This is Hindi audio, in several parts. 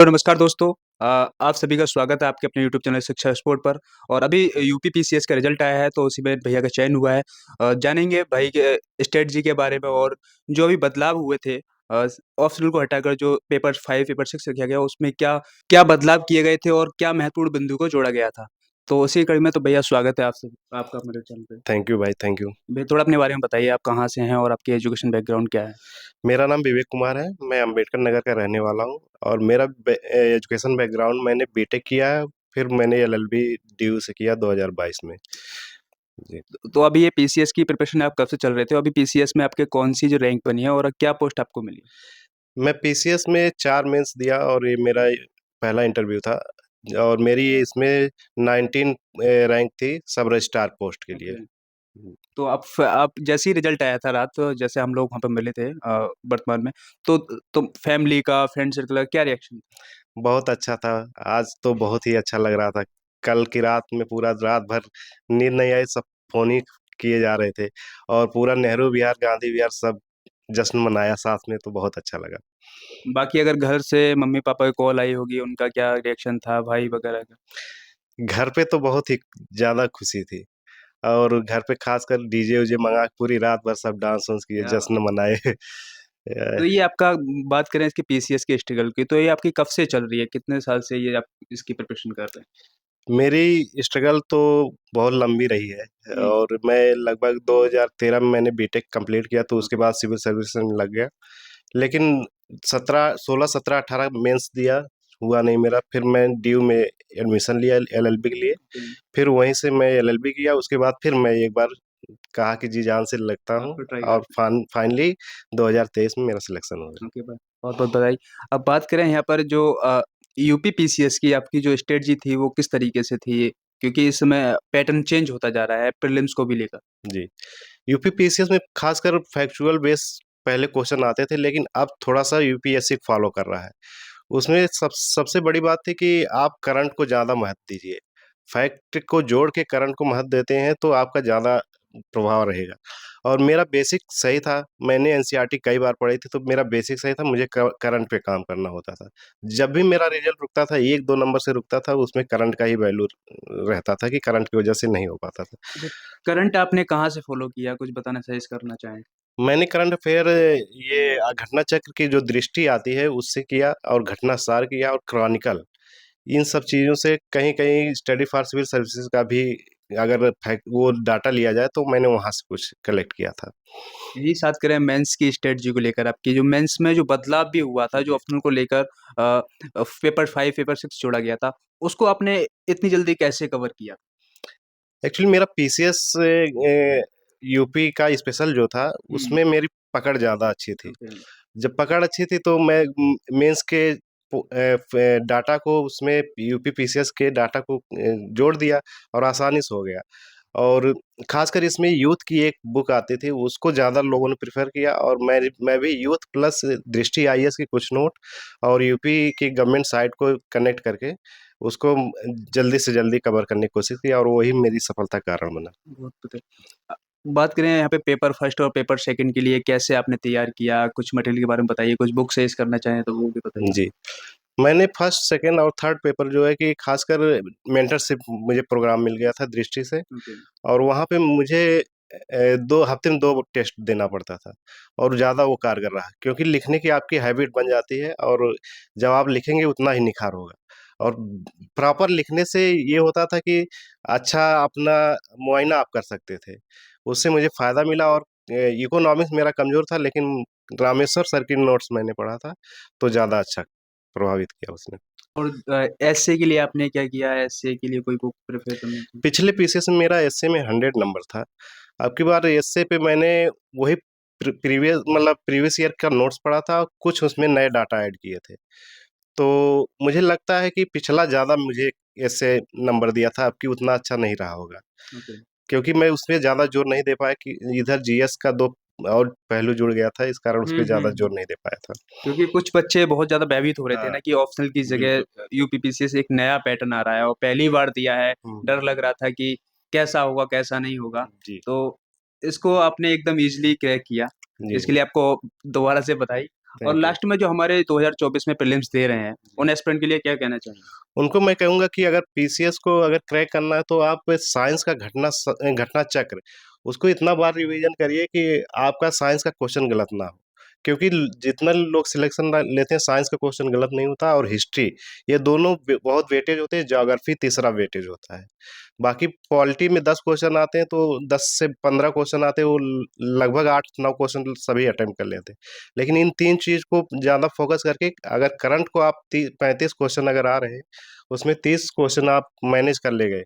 तो नमस्कार दोस्तों। आप सभी का स्वागत है आपके अपने यूट्यूब चैनल शिक्षा स्पोर्ट पर। और अभी यूपी पीसीएस का रिजल्ट आया है तो उसी में भैया का चयन हुआ है। जानेंगे भाई के स्ट्रेटजी के बारे में और जो भी बदलाव हुए थे ऑप्शनल को हटाकर जो पेपर 5 पेपर 6 रखा गया उसमें क्या क्या बदलाव किए गए थे और क्या महत्वपूर्ण बिंदु को जोड़ा गया था। तो उसी कड़ी में तो भैया स्वागत है आपका मेरे चैनल पे। थैंक यू भाई, थैंक यू। भैया थोड़ा अपने बारे में बताइए, आप कहाँ से हैं और आपकी एजुकेशन बैकग्राउंड क्या है? मेरा नाम विवेक कुमार है, मैं अम्बेडकर नगर का रहने वाला हूँ और मेरा एजुकेशन बैकग्राउंड मैंने बीटेक किया है, फिर मैंने एलएलबी डीयू से किया 2022 में। जी। तो अभी ये पीसीएस की प्रिपरेशन आप कब से चल रहे थे? अभी पीसीएस में आपके कौन-सी जो रैंक बनी है और क्या पोस्ट आपको मिली? मैं पीसीएस में 4 मेंस दिया और ये मेरा पहला इंटरव्यू था और मेरी इसमें 19 रैंक थी सब रजिस्ट्रार पोस्ट के लिए। ओके। तो आप जैसे ही रिजल्ट आया था रात, तो जैसे हम लोग वहाँ पे मिले थे वर्तमान में, तो फैमिली का, फ्रेंड सर्कल का क्या रिएक्शन था? बहुत अच्छा था, आज तो बहुत ही अच्छा लग रहा था। कल की रात में पूरा रात भर नींद नहीं आई, सब फ़ोन ही किए जा रहे थे और पूरा नेहरू विहार, गांधी विहार सब जश्न मनाया साथ में, तो बहुत अच्छा लगा। बाकी अगर घर से मम्मी-पापा की कॉल आई होगी, उनका क्या रिएक्शन था, भाई वगैरह का? घर पे तो बहुत ही ज़्यादा खुशी थी और घर पे खासकर डीजे-वीजे मंगा के पूरी रात भर सब डांस-वांस किए, क्या बात जश्न है। मनाए। तो ये आपका बात करें इसकी पीसीएस की स्ट्रगल की, तो ये आपकी कब से चल रही है? कितने साल से ये आप इसकी प्रिपरेशन कर रहे हैं? मेरी स्ट्रगल तो बहुत लंबी रही है हुँ, और मैं लगभग 2013 में मैंने बीटेक कंप्लीट किया, तो उसके ओके। बाद सिविल सर्विस में लग गया। लेकिन 17 16, 17, 18 मेंस दिया, हुआ नहीं मेरा। फिर मैं डीयू में एडमिशन लिया एलएलबी के लिए। ओके, फिर वहीं से मैं एलएलबी किया, उसके बाद फिर मैं एक बार कहा कि जी जान से लगता आप हूँ फिर ट्राई और करते हैं। फाइनली 2023 में मेरा सिलेक्शन हो गया। ओके भाई, बहुत-बहुत बधाई। अब बात करें यहाँ पर जो यूपी पीसीएस की आपकी जो स्ट्रेटजी थी वो किस तरीके से थी? क्योंकि इस समय पैटर्न चेंज होता जा रहा है प्रीलिम्स को भी लेकर। जी, यूपीपीसीएस में खासकर फैक्चुअल बेस पहले क्वेश्चन आते थे, लेकिन अब थोड़ा-सा यूपीएससी फॉलो कर रहा है। उसमें सबसे बड़ी बात थी कि आप करंट को ज़्यादा महत्व दीजिए। फैक्ट को जोड़ के करंट को महत्व देते हैं तो आपका ज़्यादा प्रभाव रहेगा और मेरा बेसिक सही था। मैंने एनसीईआरटी कई बार पढ़ी थी, तो मेरा बेसिक सही था, मुझे क करंट पे काम करना होता था। जब भी मेरा रिज़ल्ट रुकता था, 1-2 नंबर से रुकता था, उसमें करंट का ही वैल्यू रहता था कि करंट की वजह से नहीं हो पाता था। अच्छा, करंट आपने कहाँ से फ़ॉलो किया? कुछ बताना सजेस्ट करना चाहें? मैंने करंट अफ़ेयर ये घटना चक्र की जो दृष्टि आती है उससे किया और घटना सार किया और क्रॉनिकल, इन सब चीज़ों से कहीं-कहीं स्टडी फॉर सिविल सर्विसेज़ का भी अगर फैक्ट वो डाटा लिया जाए तो मैंने वहाँ से कुछ कलेक्ट किया था। यही बात करें मेंस की स्ट्रेटजी को लेकर, आपकी जो मेंस में जो बदलाव भी हुआ था, जो जी। ऑप्शनल को लेकर पेपर 5 पेपर 6 जोड़ा गया था, उसको आपने इतनी जल्दी कैसे कवर किया? एक्चुअली मेरा पीसीएस यूपी का स्पेशल जो था हुँ, उसमें मेरी पकड़ ज़्यादा अच्छी थी। ओके। जब पकड़ अच्छी थी तो मैं मेंस के डाटा को उसमें यूपी पीसीएस के डाटा को जोड़ दिया और आसानी से हो गया। और ख़ासकर इसमें यूथ की एक बुक आती थी, उसको ज़्यादा लोगों ने प्रेफ़र किया और मैं भी यूथ प्लस दृष्टि आईएएस के कुछ नोट और यूपी की गवर्नमेंट साइट को कनेक्ट करके उसको जल्दी से जल्दी कवर करने की कोशिश की और वही मेरी सफलता का कारण बना। बहुत बढ़िया। अ, बात करें यहाँ पे पेपर फर्स्ट और पेपर सेकंड के लिए कैसे आपने तैयार किया? कुछ मटेरियल के बारे में बताइए, कुछ बुक सजेस्ट करना चाहें तो वो भी बताइए? जी, मैंने फर्स्ट, सेकंड और थर्ड पेपर जो है कि ख़ासकर मेंटरशिप मुझे प्रोग्राम मिल गया था दृष्टि से ओके। और वहाँ पे मुझे 2 हफ़्ते में 2 टेस्ट देना पड़ता था और ज़्यादा वो कारगर रहा क्योंकि लिखने की आपकी हैबिट बन जाती है और जब आप लिखेंगे उतना ही निखार होगा और प्रॉपर लिखने से ये होता था कि अच्छा अपना मुआयना आप कर सकते थे। उससे मुझे फ़ायदा मिला और इकोनॉमिक्स मेरा कमज़ोर था, लेकिन रामेश्वर सर की नोट्स मैंने पढ़ा था, तो ज़्यादा अच्छा प्रभावित किया उसने। और एसए के लिए आपने क्या किया? एसए के लिए कोई बुक प्रेफ़र करना चाहें? पिछले पीसीएस में मेरा एसए में 100 नंबर था। अब की बार एसए पे मैंने वही प्रीवियस ईयर का नोट्स पढ़ा था, कुछ उसमें नए डाटा ऐड किए थे। तो मुझे लगता है कि पिछला ज़्यादा मुझे एसए नंबर दिया था, अब की उतना अच्छा नहीं रहा होगा। ओके। क्योंकि मैं उसमें ज़्यादा जोर नहीं दे पाया कि इधर जीएस का 2 और पहलू जुड़ गया था, इस कारण हुँ, उसपे हुँ, ज़्यादा जोर हुँ। नहीं दे पाया था। क्योंकि कुछ बच्चे बहुत ज़्यादा भयभीत हो रहे थे हाँ, ना कि ऑप्शनल की जगह बिल्कुल। यूपीपीसी से एक नया पैटर्न आ रहा है और पहली बार दिया है, हुँ, डर लग रहा था कि कैसा होगा, कैसा नहीं होगा। जी, तो इसको आपने एकदम ईज़िली क्रैक किया। जी, इसके लिए आपको दोबारा से बधाई। और थैंक यू। लास्ट में जो हमारे 2024 में प्रीलिम्स दे रहे हैं, जी। उन एस्पिरेंट के लिए क्या कहना चाहेंगे? उनको मैं कहूँगा कि अगर पीसीएस को अगर क्रैक करना है तो आप साइंस का घटना चक्र उसको इतना बार रिवीजन करिए कि आपका साइंस का क्वेश्चन गलत ना हो। क्योंकि जितना लोग सिलेक्शन लेते हैं साइंस का क्वेश्चन गलत नहीं होता, और हिस्ट्री ये दोनों बहुत वेटेज होते हैं, ज्योग्राफी तीसरा वेटेज होता है। बाकी पॉलिटी में 10 क्वेश्चन आते हैं तो 10 से 15 क्वेश्चन आते हैं, वो लगभग 8-9 क्वेश्चन सभी अटेम्प्ट कर लेते हैं। लेकिन इन तीन चीज को ज्यादा फोकस करके अगर करंट को आप 35 क्वेश्चन अगर आ रहे हैं, उसमें 30 क्वेश्चन आप मैनेज कर ले गए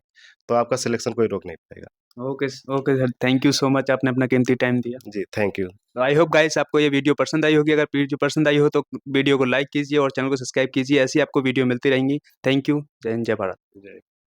तो आपका सिलेक्शन कोई रोक नहीं पाएगा। Okay okay sir, thank you so much, आपने अपना कीमती टाइम दिया। जी, thank you. I hope guys आपको ये वीडियो पसंद आई होगी। अगर वीडियो पसंद आई हो तो वीडियो को लाइक कीजिए और चैनल को सब्सक्राइब कीजिए। ऐसी आपको वीडियो मिलती रहेंगी। Thank you. जय हिंद, जय भारत। जय